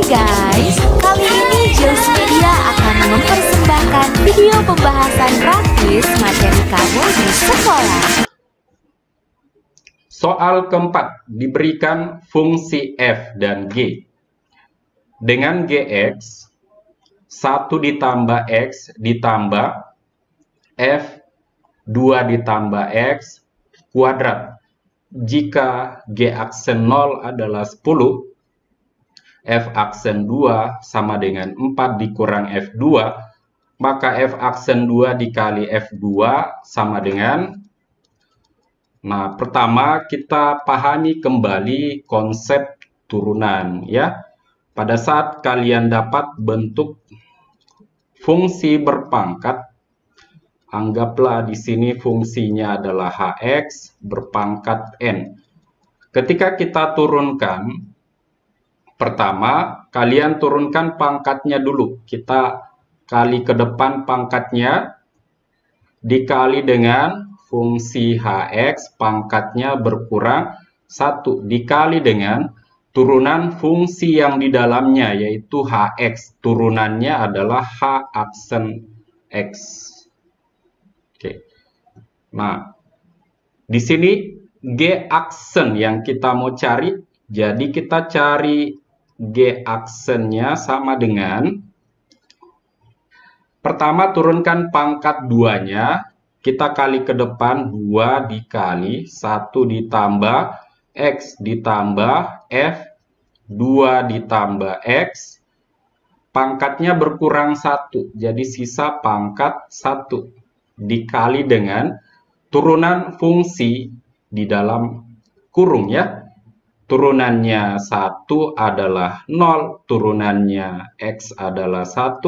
guys, kali ini Jels Media akan mempersembahkan video pembahasan praktis materi kamu di sekolah. Soal keempat, diberikan fungsi f dan g. Dengan gx, 1 ditambah x ditambah f 2 ditambah x kuadrat. Jika g aksen 0 adalah 10, f aksen 2 sama dengan 4 dikurang f2, maka f aksen 2 dikali f2 sama dengan... Nah, pertama kita pahami kembali konsep turunan ya. Pada saat kalian dapat bentuk fungsi berpangkat, anggaplah di sini fungsinya adalah hx berpangkat n. Ketika kita turunkan, pertama kalian turunkan pangkatnya dulu. Kita kali ke depan pangkatnya dikali dengan fungsi hx pangkatnya berkurang 1 dikali dengan turunan fungsi yang di dalamnya yaitu hx. Turunannya adalah h aksen x. Oke. Nah, di sini g aksen yang kita mau cari. Jadi kita cari g aksennya sama dengan, pertama turunkan pangkat 2-nya. Kita kali ke depan 2 dikali 1 ditambah x ditambah f 2 ditambah x. Pangkatnya berkurang 1. Jadi sisa pangkat 1 dikali dengan turunan fungsi di dalam kurung ya. Turunannya 1 adalah 0. Turunannya x adalah 1.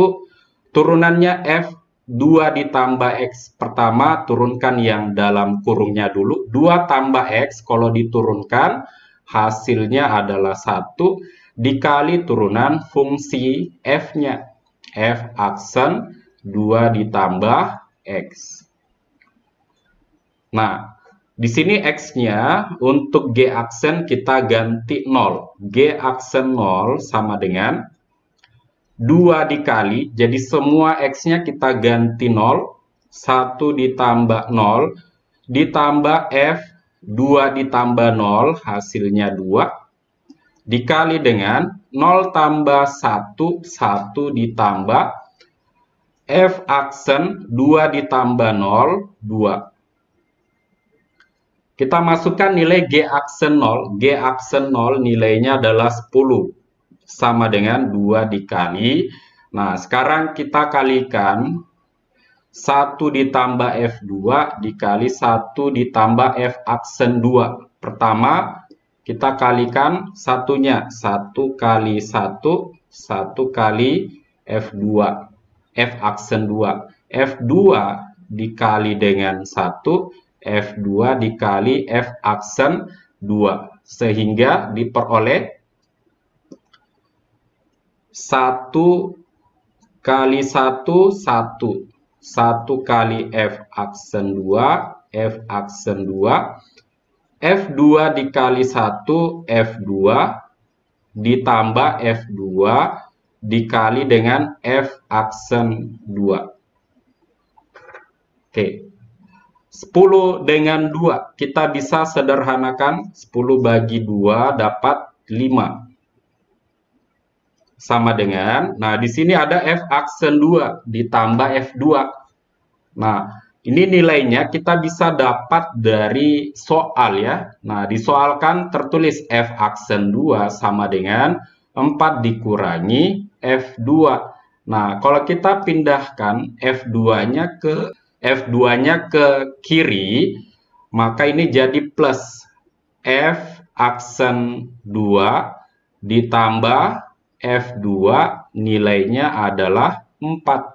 Turunannya f 2 ditambah x. Pertama turunkan yang dalam kurungnya dulu. 2 tambah x kalau diturunkan hasilnya adalah 1 dikali turunan fungsi f-nya. F aksen 2 ditambah x. Nah, di sini x-nya untuk g aksen kita ganti 0. G aksen 0 sama dengan 2 dikali, jadi semua x-nya kita ganti 0, 1 ditambah 0, ditambah f, 2 ditambah 0, hasilnya 2, dikali dengan 0 tambah 1, 1 ditambah f aksen 2 ditambah 0, 2. Kita masukkan nilai g aksen 0, g aksen 0 nilainya adalah 10. Sama dengan 2 dikali. Nah, sekarang kita kalikan 1 ditambah F2 dikali 1 ditambah F aksen 2. Pertama, kita kalikan satunya. 1 kali 1, 1 kali F2. F aksen 2. F2 dikali dengan 1, F2 dikali F aksen 2. Sehingga diperoleh 1 kali 1, 1. 1 kali f aksen 2, f aksen 2. F2 dikali 1, F2. Ditambah F2 dikali dengan f aksen 2. Oke. 10 dengan 2. Kita bisa sederhanakan. 10 bagi 2 dapat 5. Sama dengan, nah di sini ada f aksen 2 ditambah f2. Nah, ini nilainya kita bisa dapat dari soal ya. Nah, disoalkan tertulis f aksen 2 sama dengan 4 dikurangi f2. Nah, kalau kita pindahkan f2-nya ke kiri, maka ini jadi plus f aksen 2 ditambah F2 nilainya adalah 4.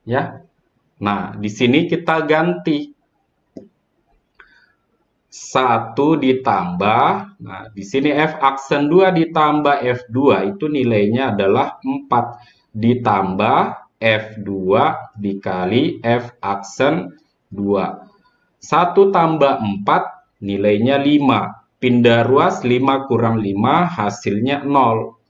Ya. Nah, di sini kita ganti 1 ditambah, nah di sini F aksen 2 ditambah F2 itu nilainya adalah 4 ditambah F2 dikali F aksen 2. 1 tambah 4 nilainya 5. Pindah ruas 5 kurang 5 hasilnya 0.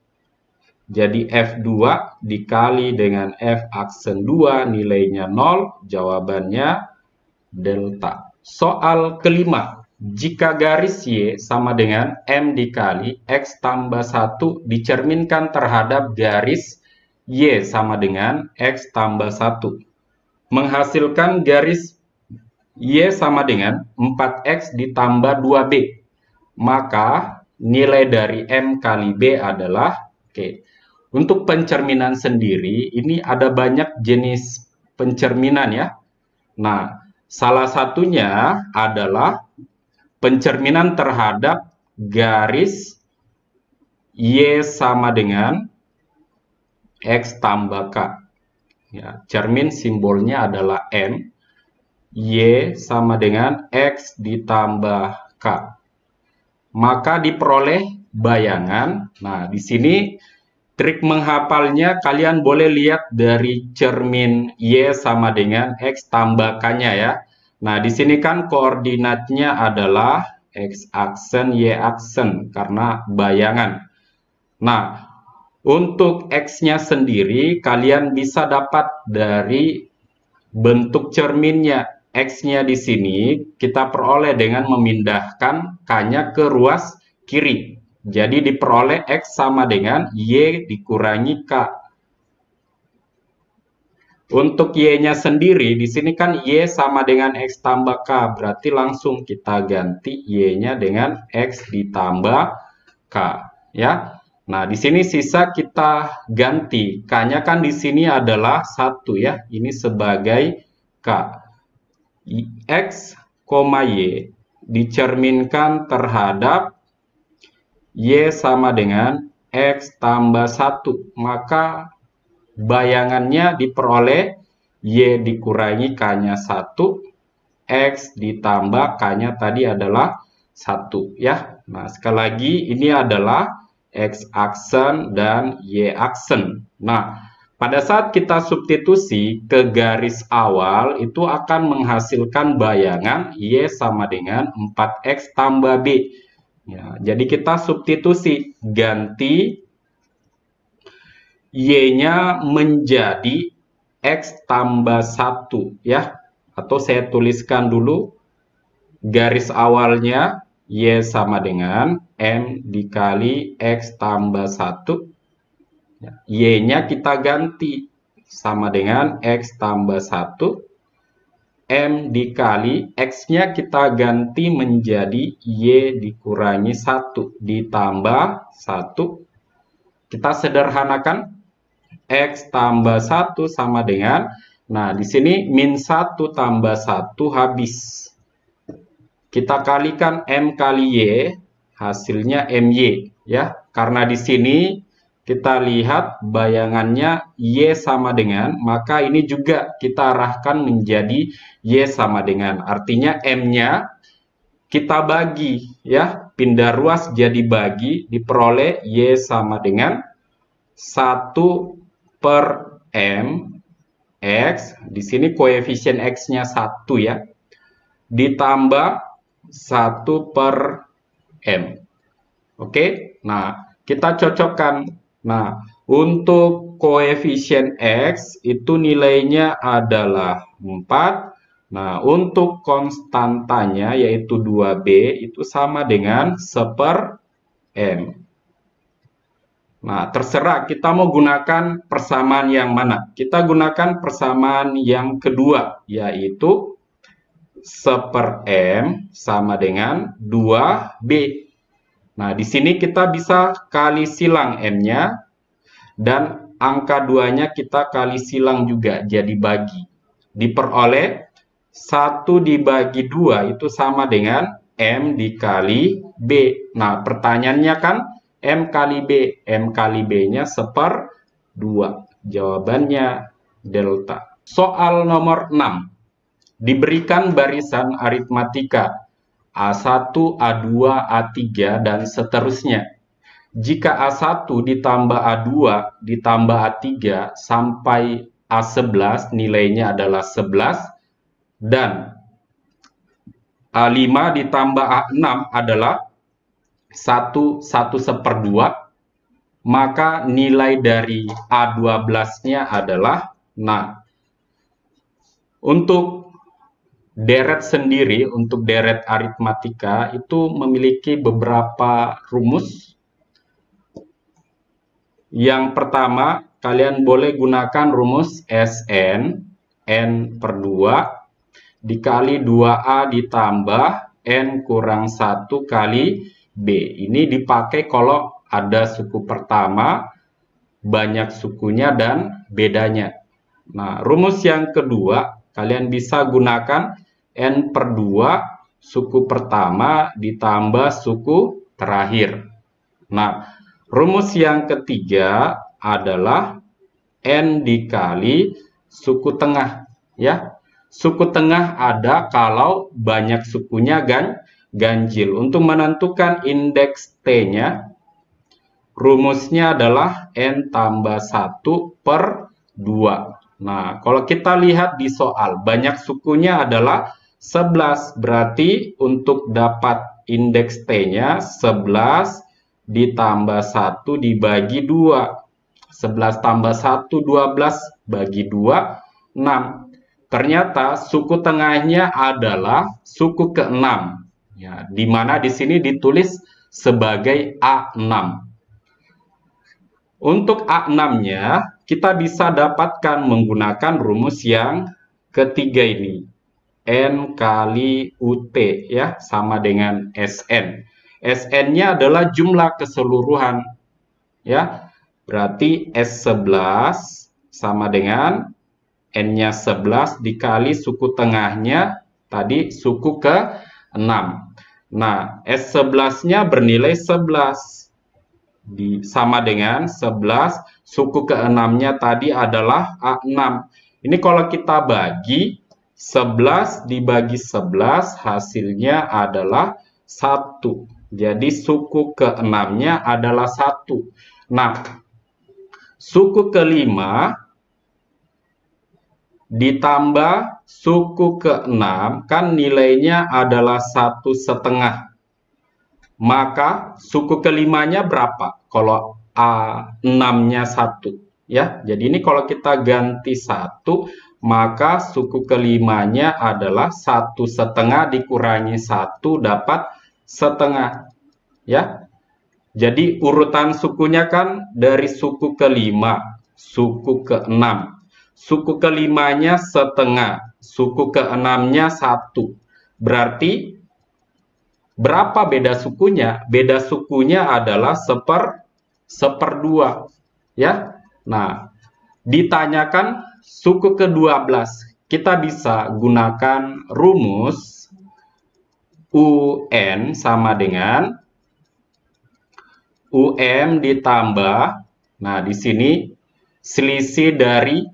Jadi F2 dikali dengan F aksen 2 nilainya 0, jawabannya delta. Soal kelima, jika garis Y sama dengan M dikali X tambah 1 dicerminkan terhadap garis Y sama dengan X tambah 1. Menghasilkan garis Y sama dengan 4X ditambah 2B. Maka nilai dari M kali B adalah, untuk pencerminan sendiri, ini ada banyak jenis pencerminan ya. Nah, salah satunya adalah pencerminan terhadap garis Y sama dengan X tambah K. Ya, cermin simbolnya adalah M. Y sama dengan X ditambah K. Maka diperoleh bayangan. Nah, di sini trik menghafalnya kalian boleh lihat dari cermin Y sama dengan X tambah K-nya ya. Nah, di sini kan koordinatnya adalah X aksen, Y aksen karena bayangan. Nah, untuk X-nya sendiri kalian bisa dapat dari bentuk cerminnya. X-nya di sini kita peroleh dengan memindahkan K-nya ke ruas kiri. Jadi diperoleh X sama dengan Y dikurangi K. Untuk Y-nya sendiri, di sini kan Y sama dengan X tambah K. Berarti langsung kita ganti Y-nya dengan X ditambah K. Ya. Nah, di sini sisa kita ganti. K-nya kan di sini adalah 1 ya. Ini sebagai K. X, Y dicerminkan terhadap Y sama dengan X tambah 1. Maka bayangannya diperoleh Y dikurangi K-nya 1. X ditambah K-nya tadi adalah 1. Ya. Nah, sekali lagi ini adalah X aksen dan Y aksen. Nah, pada saat kita substitusi ke garis awal, itu akan menghasilkan bayangan Y sama dengan 4X tambah B. Ya, jadi kita substitusi, ganti Y-nya menjadi X tambah 1. Ya. Atau saya tuliskan dulu, garis awalnya Y sama dengan M dikali X tambah 1. Y-nya kita ganti sama dengan X tambah 1. M dikali X-nya kita ganti menjadi Y dikurangi 1 ditambah 1. Kita sederhanakan. X tambah 1 sama dengan, nah di sini min 1 tambah 1 habis. Kita kalikan M kali Y, hasilnya MY. Ya, karena di sini kita lihat bayangannya Y sama dengan, maka ini juga kita arahkan menjadi Y sama dengan. Artinya M-nya kita bagi, ya, pindah ruas jadi bagi, diperoleh Y sama dengan 1 per M X, di sini koefisien X-nya 1 ya, ditambah 1 per M. Oke, nah kita cocokkan. Nah, untuk koefisien X itu nilainya adalah 4. Nah, untuk konstantanya yaitu 2B itu sama dengan 1 per M. Nah, terserah kita mau gunakan persamaan yang mana. Kita gunakan persamaan yang kedua, yaitu 1 per M sama dengan 2B. Nah, di sini kita bisa kali silang M-nya, dan angka 2-nya kita kali silang juga, jadi bagi. Diperoleh 1 dibagi 2 itu sama dengan M dikali B. Nah, pertanyaannya kan M kali B. M kali B-nya 1 per 2. Jawabannya delta. Soal nomor 6. Diberikan barisan aritmatika A1, A2, A3, dan seterusnya. Jika A1 ditambah A2 ditambah A3 sampai A11 nilainya adalah 11, dan A5 ditambah A6 adalah 1 1/2, maka nilai dari A12-nya adalah, nah, untuk deret sendiri, untuk deret aritmatika itu memiliki beberapa rumus. Yang pertama, kalian boleh gunakan rumus Sn, N per 2, dikali 2A ditambah N kurang 1 kali B. Ini dipakai kalau ada suku pertama, banyak sukunya, dan bedanya. Nah, rumus yang kedua, kalian bisa gunakan N per 2 suku pertama ditambah suku terakhir. Nah, rumus yang ketiga adalah N dikali suku tengah. Ya, suku tengah ada kalau banyak sukunya ganjil. Untuk menentukan indeks T-nya, rumusnya adalah N tambah 1 per 2. Nah, kalau kita lihat di soal, banyak sukunya adalah 11. Berarti untuk dapat indeks T-nya, 11 ditambah 1 dibagi 2. 11 tambah 1, 12 bagi 2, 6. Ternyata suku tengahnya adalah suku ke-6. Ya, di mana di sini ditulis sebagai A6. Untuk A6-nya, kita bisa dapatkan menggunakan rumus yang ketiga ini. N kali UT, ya, sama dengan Sn. Sn-nya adalah jumlah keseluruhan. Ya, berarti S11 sama dengan N-nya 11 dikali suku tengahnya, tadi suku ke-6. Nah, S11-nya bernilai 11. Sama dengan 11, suku ke-6-nya tadi adalah A6. Ini kalau kita bagi, 11 dibagi 11 hasilnya adalah 1. Jadi suku ke-6-nya adalah 1. Nah, suku ke-5 ditambah suku ke-6 kan nilainya adalah 1,5. Maka suku ke-5-nya berapa? Kalau A6-nya 1. Ya, jadi ini kalau kita ganti 1, maka suku ke-5-nya adalah 1,5 dikurangi 1 dapat setengah. Ya, jadi urutan sukunya kan dari suku ke-5, suku ke-6. Suku ke-5-nya setengah, suku ke-6-nya 1. Berarti berapa beda sukunya? Beda sukunya adalah seperdua. Ya. Nah, ditanyakan suku ke-12. Kita bisa gunakan rumus UN sama dengan UM ditambah, nah di sini selisih dari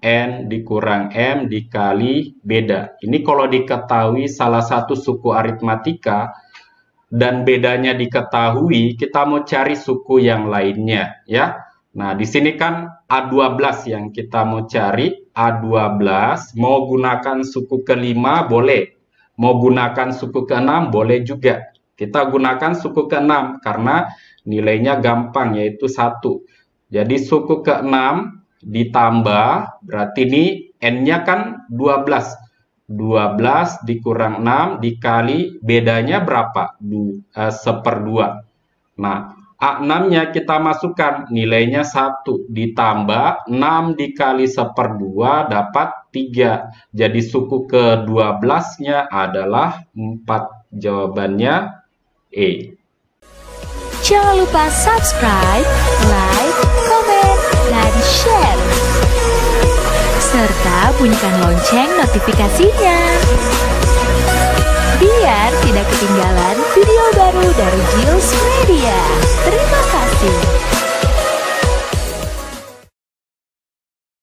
N dikurang M dikali beda. Ini kalau diketahui salah satu suku aritmatika dan bedanya diketahui, kita mau cari suku yang lainnya, ya. Nah, di sini kan A12 yang kita mau cari, A12. Mau gunakan suku ke-5 boleh. Mau gunakan suku ke-6 boleh juga. Kita gunakan suku ke-6 karena nilainya gampang, yaitu 1. Jadi suku ke-6 ditambah, berarti ini N-nya kan 12. 12 dikurang 6 dikali bedanya berapa? Seperdua. Nah, A6-nya kita masukkan, nilainya 1. Ditambah 6 dikali seperdua dapat 3. Jadi suku ke-12-nya adalah 4. Jawabannya E. Jangan lupa subscribe, like, komen, dan share. Serta bunyikan lonceng notifikasinya. Biar tidak ketinggalan video baru dari Giles Media. Terima kasih.